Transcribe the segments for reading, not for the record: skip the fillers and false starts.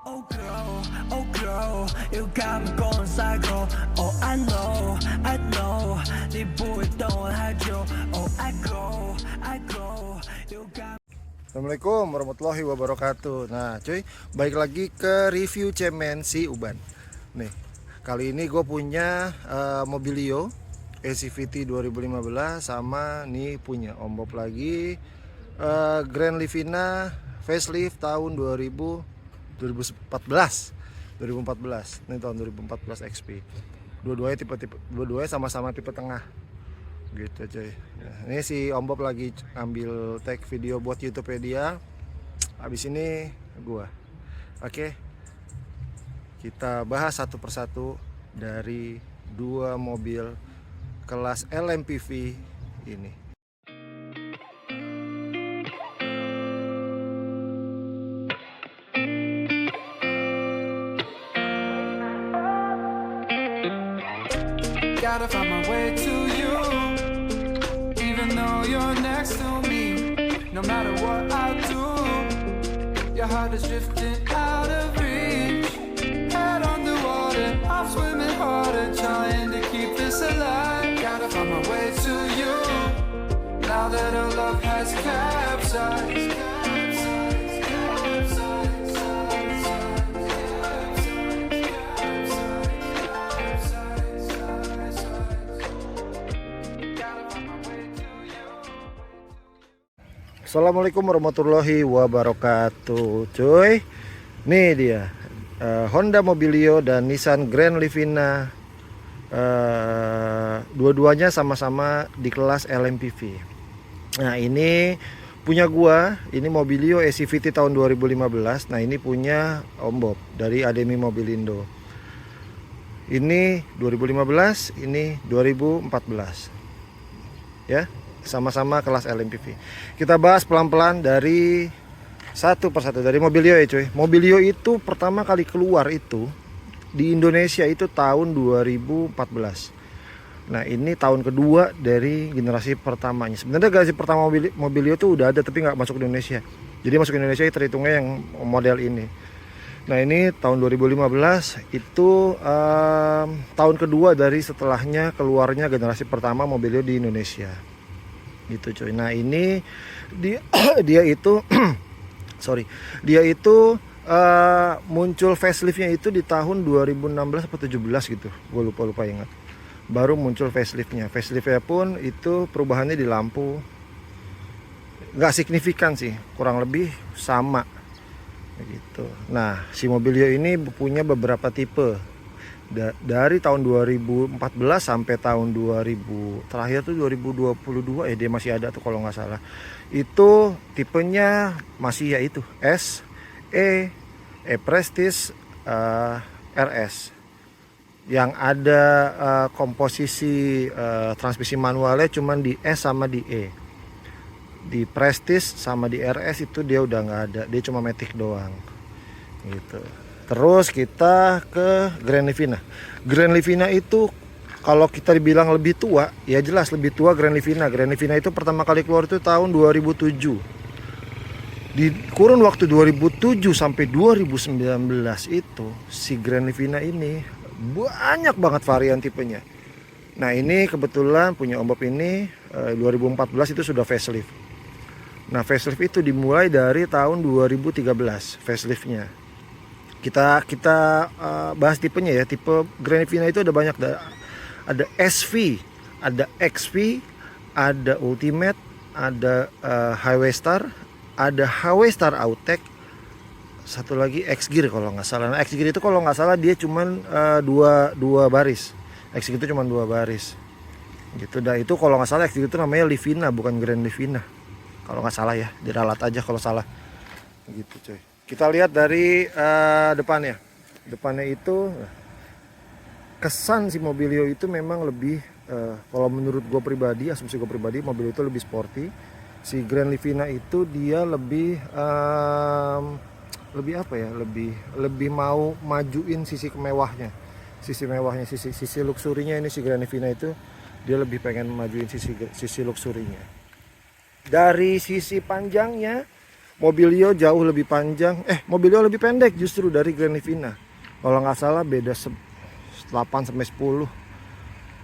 Oh girl, you got me going psycho. Oh I know,你不会等我太久。Oh I go, you got. Assalamualaikum warahmatullahi wabarakatuh. Nah cuy, balik lagi ke review cemen si Uban. Nih, kali ini gue punya Mobilio ACVT 2015 sama nih punya Om Bob lagi Grand Livina facelift tahun 2014. Ini tahun 2014 XP. Dua-duanya sama-sama tipe tengah. Gitu cuy. Nah, ini si Om Bob lagi ambil tag video buat YouTube dia. Habis ini gua. Oke. Kita bahas satu persatu dari dua mobil kelas LMPV ini. Gotta find my way to you, even though you're next to me. No matter what I do, your heart is drifting out of reach. Head on the water, I'm swimming harder, trying to keep this alive. Gotta find my way to you, now that our love has capsized. Assalamualaikum warahmatullahi wabarakatuh, cuy. Nih dia Honda Mobilio dan Nissan Grand Livina. Dua-duanya sama-sama di kelas LMPV. Nah ini punya gua, ini Mobilio ACVT tahun 2015. Nah ini punya Om Bob dari Ademi Mobilindo. Ini 2015, ini 2014. Ya, sama-sama kelas LMPV. Kita bahas pelan-pelan dari satu persatu dari Mobilio ya cuy. Mobilio itu pertama kali keluar itu di Indonesia itu tahun 2014. Nah ini tahun kedua dari generasi pertamanya. Sebenarnya generasi pertama Mobilio itu udah ada tapi nggak masuk ke Indonesia. Jadi masuk ke Indonesia terhitungnya yang model ini. Nah ini tahun 2015 itu tahun kedua dari setelahnya keluarnya generasi pertama Mobilio di Indonesia. Gitu cuy. Nah ini dia itu dia itu muncul faceliftnya itu di tahun 2016 atau 17 gitu, gue lupa ingat. Baru muncul faceliftnya pun itu perubahannya di lampu nggak signifikan sih, kurang lebih sama gitu. Nah si Mobilio ini punya beberapa tipe. Dari tahun 2014 sampai tahun 2000 terakhir tuh 2022 dia masih ada tuh kalau nggak salah. Itu tipenya masih yaitu S, E Prestige, RS. Yang ada komposisi transmisi manualnya cuman di S sama di E. Di Prestige sama di RS itu dia udah nggak ada, dia cuma matic doang gitu. Terus kita ke Grand Livina. Grand Livina itu kalau kita dibilang lebih tua, ya jelas lebih tua Grand Livina. Grand Livina itu pertama kali keluar itu tahun 2007. Di kurun waktu 2007 sampai 2019 itu si Grand Livina ini banyak banget varian tipenya. Nah ini kebetulan punya Om Bob ini 2014 itu sudah facelift. Nah facelift itu dimulai dari tahun 2013 faceliftnya. Kita bahas tipenya ya. Tipe Grand Livina itu ada banyak, ada SV, ada XV, ada Ultimate, ada Highway Star, ada Highway Star Autek, satu lagi X Gear kalau nggak salah. Nah, X Gear itu kalau nggak salah dia cuman dua baris. X Gear itu cuman 2 baris gitu. Dan itu kalau nggak salah X Gear itu namanya Livina bukan Grand Livina kalau nggak salah ya, diralat aja kalau salah gitu coy. Kita lihat dari depannya itu kesan si Mobilio itu memang lebih kalau menurut gue pribadi, asumsi gue pribadi, Mobilio itu lebih sporty. Si Grand Livina itu dia lebih apa ya, lebih mau majuin sisi mewahnya, sisi luxurinya. Ini si Grand Livina itu dia lebih pengen majuin sisi luxurinya. Dari sisi panjangnya Mobilio jauh lebih panjang, Mobilio lebih pendek justru dari Grand Livina. Kalau nggak salah beda 8 sampai 10.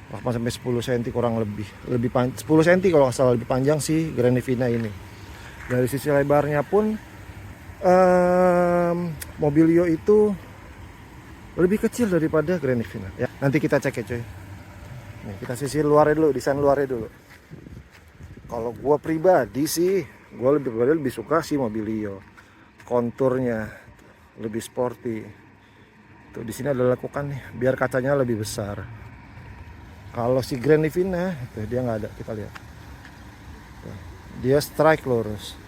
8 sampai 10 cm kurang lebih. 10 cm kalau nggak salah lebih panjang si Grand Livina ini. Dari sisi lebarnya pun Mobilio itu lebih kecil daripada Grand Livina. Ya, nanti kita cek ya coy. Nih, kita sisir luarnya dulu, desain luarnya dulu. Kalau gua pribadi sih, gua lebih suka si Mobilio. Konturnya lebih sporty. Tuh di sini ada lekukan nih, biar kacanya lebih besar. Kalau si Grand Livina, tuh dia nggak ada, kita lihat. Tuh, dia strike lurus.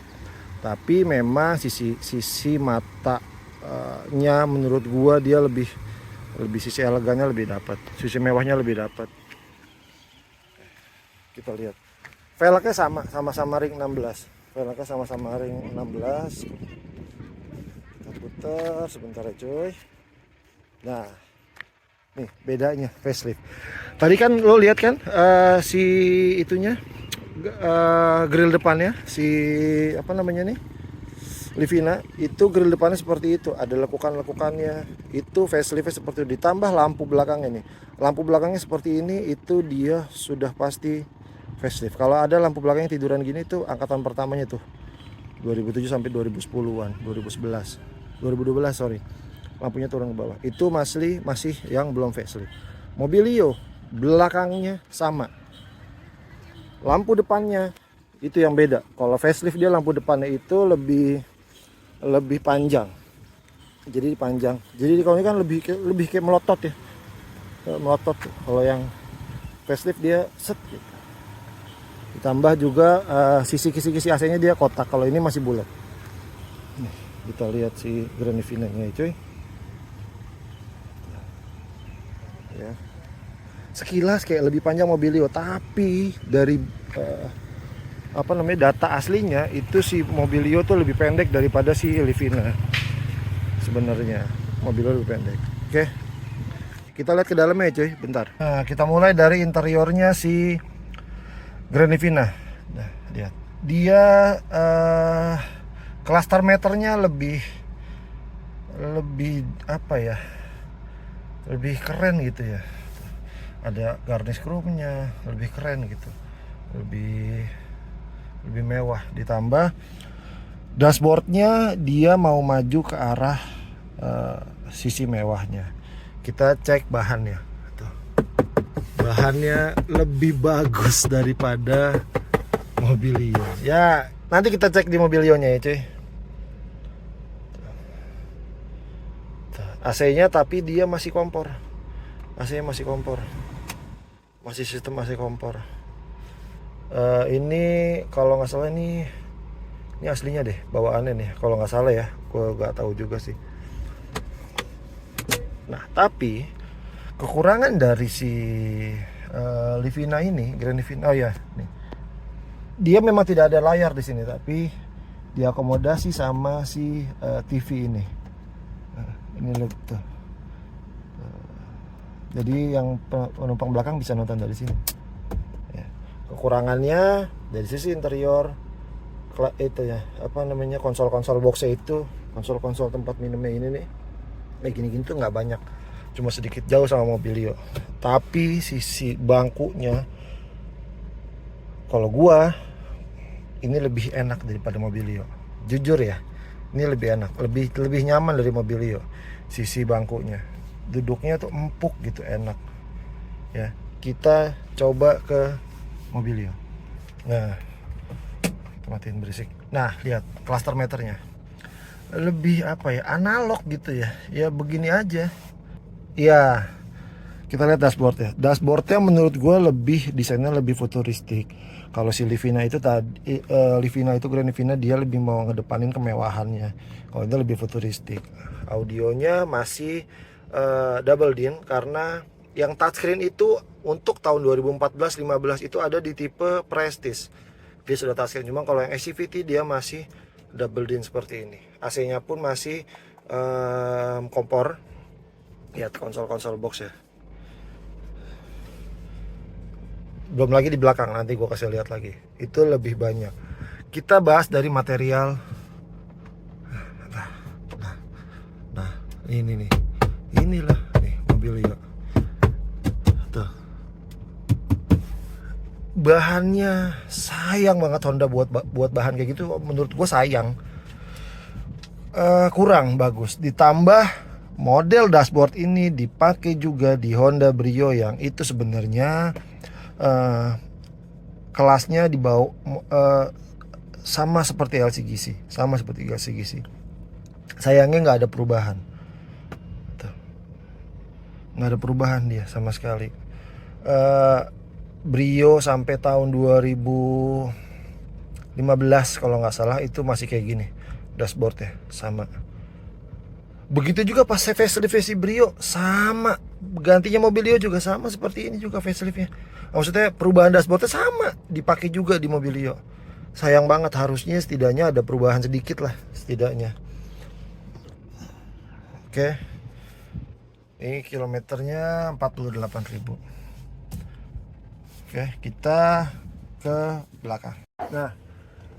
Tapi memang sisi matanya menurut gua dia lebih sisi elegannya lebih dapat, sisi mewahnya lebih dapat. Kita lihat. Velgnya sama-sama ring 16. Velgnya sama-sama ring 16. Kita putar sebentar ya cuy. Nah, nih bedanya facelift. Tadi kan lo lihat kan si itunya grill depannya si apa namanya nih Livina itu grill depannya seperti itu, ada lekukan-lekukannya. Itu faceliftnya seperti itu, ditambah lampu belakangnya nih. Lampu belakangnya seperti ini, itu dia sudah pasti facelift. Kalau ada lampu belakangnya tiduran gini tuh angkatan pertamanya tuh 2007 sampai 2010-an, 2011, 2012 sorry. Lampunya turun ke bawah. Itu masih yang belum facelift. Mobilio belakangnya sama. Lampu depannya itu yang beda. Kalau facelift dia lampu depannya itu lebih panjang. Jadi panjang. Jadi kalau ini kan lebih kayak melotot ya. Melotot. Kalau yang facelift dia set gitu. Ditambah juga kisi-kisi AC-nya dia kotak. Kalau ini masih bulat. Nih, kita lihat si Grand Livina-nya cuy. Ya. Sekilas kayak lebih panjang Mobilio, tapi dari data aslinya itu si Mobilio tuh lebih pendek daripada si Livina. Sebenarnya Mobilio lebih pendek. Oke. Kita lihat ke dalamnya cuy, bentar. Nah, kita mulai dari interiornya si Grand Livina. Nah, lihat. Dia cluster meternya lebih apa ya? Lebih keren gitu ya. Ada garnish chrome-nya, lebih keren gitu. Lebih mewah. Ditambah dashboardnya dia mau maju ke arah sisi mewahnya. Kita cek bahannya. Tuh. Bahannya lebih bagus daripada Mobilio. Ya, nanti kita cek di Mobilionya ya, cuy. AC-nya tapi dia masih kompor. AC-nya masih kompor. Masih sistem AC kompor. Ini kalau nggak salah ini aslinya deh, bawaannya nih. Kalau nggak salah ya, gue nggak tahu juga sih. Nah, tapi kekurangan dari si Livina ini, Grand Livina, oh ya, nih. Dia memang tidak ada layar di sini, tapi diakomodasi sama si TV ini. Ini tuh. Jadi yang penumpang belakang bisa nonton dari sini. Ya. Kekurangannya dari sisi interior itu ya, konsol-konsol boxnya itu, konsol-konsol tempat minumnya ini nih. Gini-gini tuh nggak banyak, cuma sedikit jauh sama Mobilio. Tapi sisi bangkunya, kalau gua ini lebih enak daripada Mobilio. Jujur ya, ini lebih enak, lebih nyaman dari Mobilio. Sisi bangkunya. Duduknya tuh empuk gitu, enak ya. Kita coba ke Mobilio. Nah, matiin berisik. Nah, lihat cluster meternya lebih analog gitu ya. Ya begini aja ya. Kita lihat dashboardnya. Dashboardnya menurut gue desainnya lebih futuristik. Kalau si Livina itu Grand Livina dia lebih mau ngedepanin kemewahannya. Kalau itu lebih futuristik. Audionya masih double din, karena yang touchscreen itu untuk tahun 2014-15 itu ada di tipe Prestige. Dia sudah touchscreen, cuma kalau yang SCVT dia masih double din seperti ini. AC-nya pun masih kompor. Lihat konsol-konsol box ya. Belum lagi di belakang, nanti gue kasih lihat lagi. Itu lebih banyak. Kita bahas dari material Ini nih, inilah nih Mobilio. Tuh. Bahannya sayang banget Honda buat bahan kayak gitu. Menurut gue sayang. Kurang bagus. Ditambah model dashboard ini dipakai juga di Honda Brio yang itu sebenarnya kelasnya dibawa sama seperti LCGC. Sayangnya nggak ada perubahan. Tuh. Nggak ada perubahan dia sama sekali. Brio sampai tahun 2015 kalau nggak salah itu masih kayak gini dashboardnya, sama. Begitu juga pas facelift Brio sama, gantinya Mobilio juga sama seperti ini juga faceliftnya. Maksudnya perubahan dashboardnya sama dipakai juga di Mobilio. Sayang banget, harusnya setidaknya ada perubahan sedikit lah setidaknya. Oke. Ini kilometernya 48.000. Oke, kita ke belakang. Nah,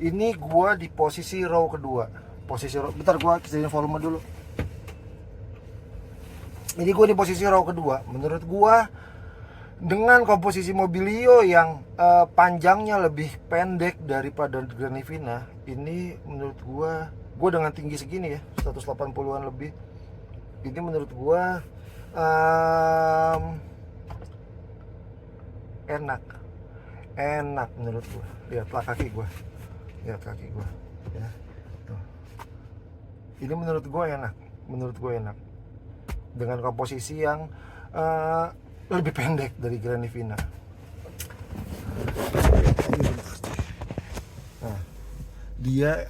ini gua di posisi row kedua. Bentar gua kecilin volume dulu. Ini gua di posisi row kedua. Menurut gua dengan komposisi Mobilio yang panjangnya lebih pendek daripada Grand Livina, ini menurut gua dengan tinggi segini ya, 180-an lebih. Ini menurut gua enak menurut gua. Lihatlah kaki gua. Ya, tuh. Ini menurut gue enak dengan komposisi yang lebih pendek dari Grand Livina. Nah, dia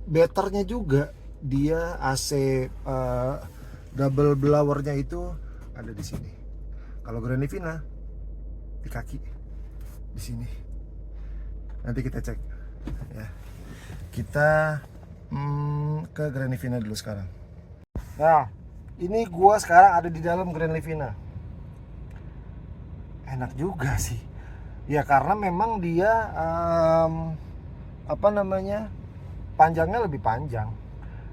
betternya juga, dia AC double blowernya itu ada di sini. Kalau Grand Livina di kaki, di sini. Nanti kita cek ya. Kita ke Grand Livina dulu sekarang. Nah, ini gua sekarang ada di dalam Grand Livina. Enak juga sih. Ya karena memang dia panjangnya lebih panjang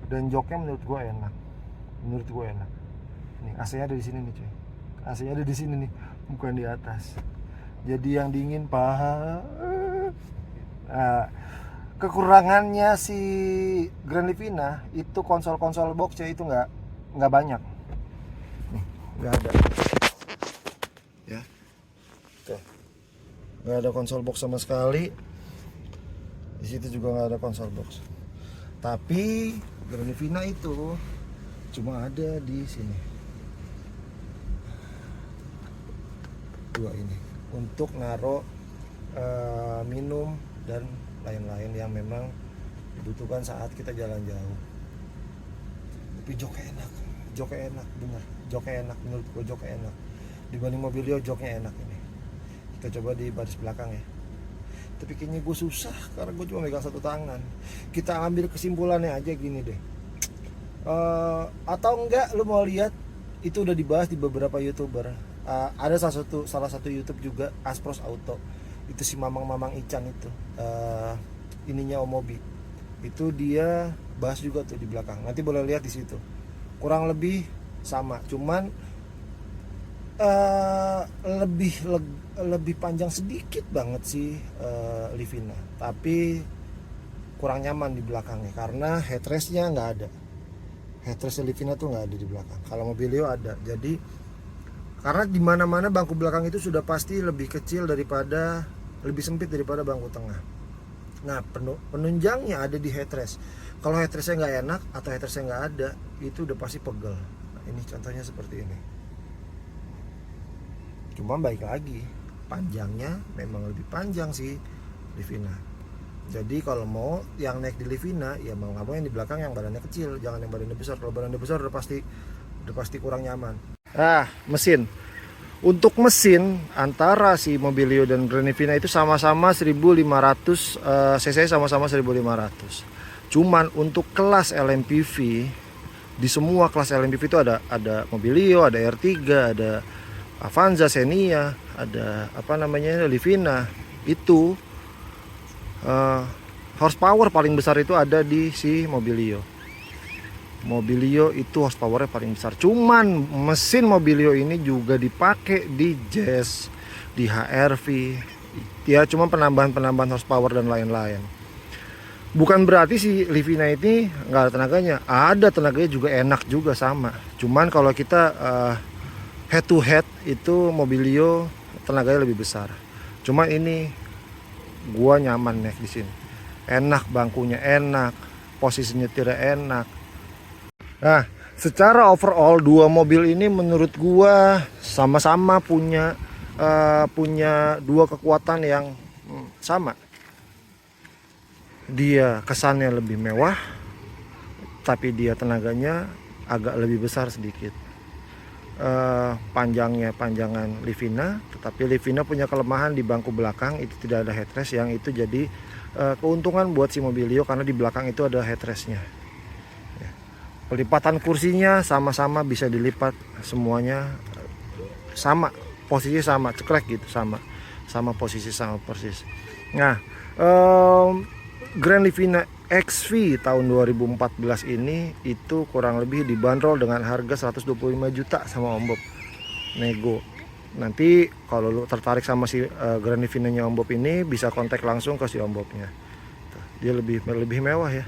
dan joknya menurut gua enak. Nih AC-nya ada di sini nih, cuy. AC-nya ada di sini nih, bukan di atas. Jadi yang dingin paha. Kekurangannya si Grand Livina itu konsol boxnya itu nggak banyak. Nih, nggak ada. Ya, tuh, nggak ada konsol box sama sekali. Di situ juga nggak ada konsol box. Tapi Grand Livina itu cuma ada di sini. Dua ini untuk naruh minum dan lain-lain yang memang dibutuhkan saat kita jalan jauh. Tapi joknya enak bener. Joknya enak menurut gue, joknya enak. Dibanding Mobilio joknya enak ini. Kita coba di baris belakang ya. Tapi kayaknya gue susah karena gue cuma megang satu tangan. Kita ambil kesimpulannya aja gini deh. Atau enggak lu mau lihat itu udah dibahas di beberapa YouTuber. Ada salah satu YouTube juga, Aspros Auto. Itu si Mamang Ican itu, ininya Omobi. Itu dia bahas juga tuh di belakang. Nanti boleh lihat di situ. Kurang lebih sama, cuman lebih panjang sedikit banget sih Livina. Tapi kurang nyaman di belakangnya karena headrestnya nggak ada. Headrest Livina tuh nggak ada di belakang. Kalau Mobilio ada. Jadi karena di mana-mana bangku belakang itu sudah pasti lebih sempit daripada bangku tengah. Nah, penunjangnya ada di headrest. Kalau headrestnya nggak enak atau headrestnya nggak ada, itu udah pasti pegel. Nah, ini contohnya seperti ini. Cuma baik lagi, panjangnya memang lebih panjang sih Livina. Jadi kalau mau yang naik di Livina, ya mau nggak mau yang di belakang yang badannya kecil, jangan yang badannya besar. Kalau badannya besar udah pasti kurang nyaman. Mesin. Untuk mesin antara si Mobilio dan Grand Livina itu sama-sama 1500 cc, sama-sama 1500. Cuman untuk kelas LMPV, di semua kelas LMPV itu ada Mobilio, ada R3, ada Avanza, Xenia, ada Livina. Itu horsepower paling besar itu ada di si Mobilio. Mobilio itu horsepowernya paling besar. Cuman mesin Mobilio ini juga dipakai di Jazz, di HR-V. Ya cuma penambahan horsepower dan lain-lain. Bukan berarti si Livina ini nggak ada tenaganya. Ada tenaganya juga, enak juga sama. Cuman kalau kita head to head itu Mobilio tenaganya lebih besar. Cuma ini gua nyaman nih di sini. Enak, bangkunya enak, posisi nyetirnya enak. Nah, secara overall dua mobil ini menurut gua sama-sama punya dua kekuatan yang sama. Dia kesannya lebih mewah, tapi dia tenaganya agak lebih besar sedikit. Panjangan Livina, tetapi Livina punya kelemahan di bangku belakang, itu tidak ada headrest, yang itu jadi keuntungan buat si Mobilio karena di belakang itu ada headrestnya. Pelipatan kursinya sama-sama bisa dilipat, semuanya sama, posisinya sama, cekrek gitu, sama posisi, sama persis. Nah, Grand Livina XV tahun 2014 ini itu kurang lebih dibanderol dengan harga 125 juta sama Om Bob, nego. Nanti kalau lu tertarik sama si Grand Livina-nya Om Bob ini, bisa kontak langsung ke si Om Bobnya. Dia lebih mewah ya.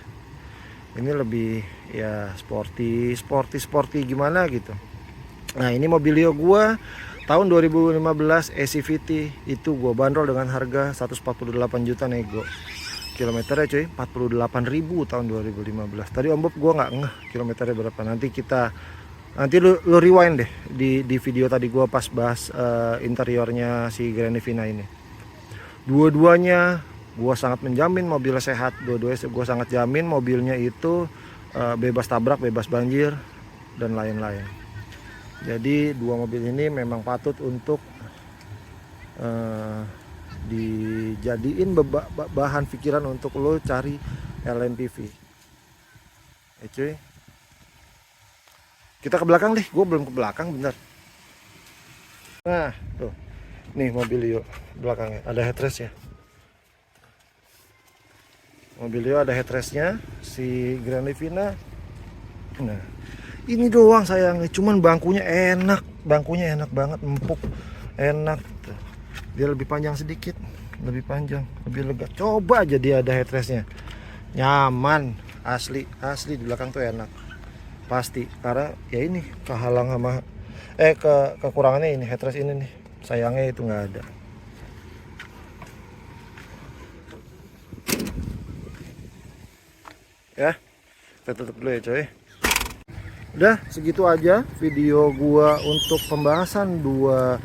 Ini lebih ya sporty gimana gitu. Nah, ini Mobilio gua tahun 2015 SCVT itu gua bandrol dengan harga 148 juta nego. Kilometernya cuy 48.000 tahun 2015. Tadi Om Bob gua nggak ngeh kilometernya berapa. Nanti lu rewind deh di video tadi gua pas bahas interiornya si Grand Livina ini. Dua-duanya gua sangat menjamin mobilnya sehat. Dua-duanya gua sangat jamin mobilnya itu bebas tabrak, bebas banjir dan lain-lain. Jadi dua mobil ini memang patut untuk dijadiin bahan pikiran untuk lo cari LMPV. Cuy, kita ke belakang deh, gue belum ke belakang, bentar. Nah tuh, nih Mobilio belakangnya ada headrest ya. Mobilio ada headrestnya, si Grand Livina. Nah ini doang sayangnya, cuman bangkunya enak banget, empuk, enak. Dia lebih panjang sedikit, lebih panjang, lebih lega. Coba aja dia ada headrestnya, nyaman, asli di belakang tuh enak, pasti. Karena ya ini kehalang sama kekurangannya ini headrest ini nih, sayangnya itu nggak ada. Ya, kita tutup dulu ya coy. Udah segitu aja video gua untuk pembahasan dua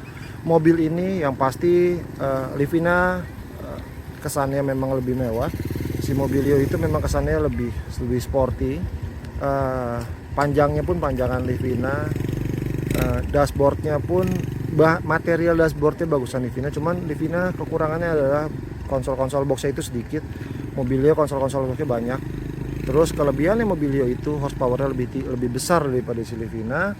mobil ini. Yang pasti Livina kesannya memang lebih mewah. Si Mobilio itu memang kesannya lebih sporty. Panjangnya pun panjangan Livina. Dashboardnya pun material dashboardnya bagusan Livina. Cuman Livina kekurangannya adalah konsol boxnya itu sedikit. Mobilio konsol boxnya banyak. Terus kelebihannya Mobilio itu horsepowernya lebih besar daripada si Livina.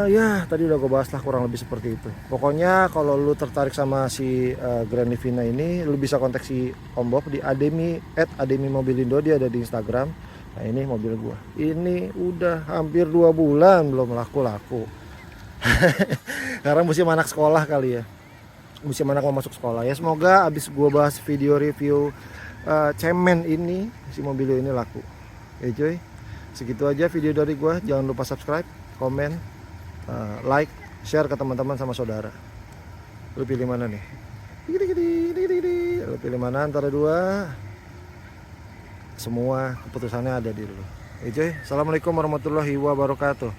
Ya tadi udah gue bahas lah kurang lebih seperti itu. Pokoknya kalau lu tertarik sama si Grand Livina ini, lu bisa kontak si Om Bob di @ademi mobilindo, dia ada di Instagram. Nah ini mobil gua, ini udah hampir 2 bulan belum laku. Karena musim anak sekolah kali ya, musim anak mau masuk sekolah ya. Semoga abis gua bahas video review cemen ini, si Mobilio ini laku. Ya cuy, segitu aja video dari gua. Jangan lupa subscribe, komen, like, share ke teman-teman sama saudara. Lu pilih mana nih? Lu pilih mana antara dua? Semua keputusannya ada di lu. Assalamualaikum warahmatullahi wabarakatuh.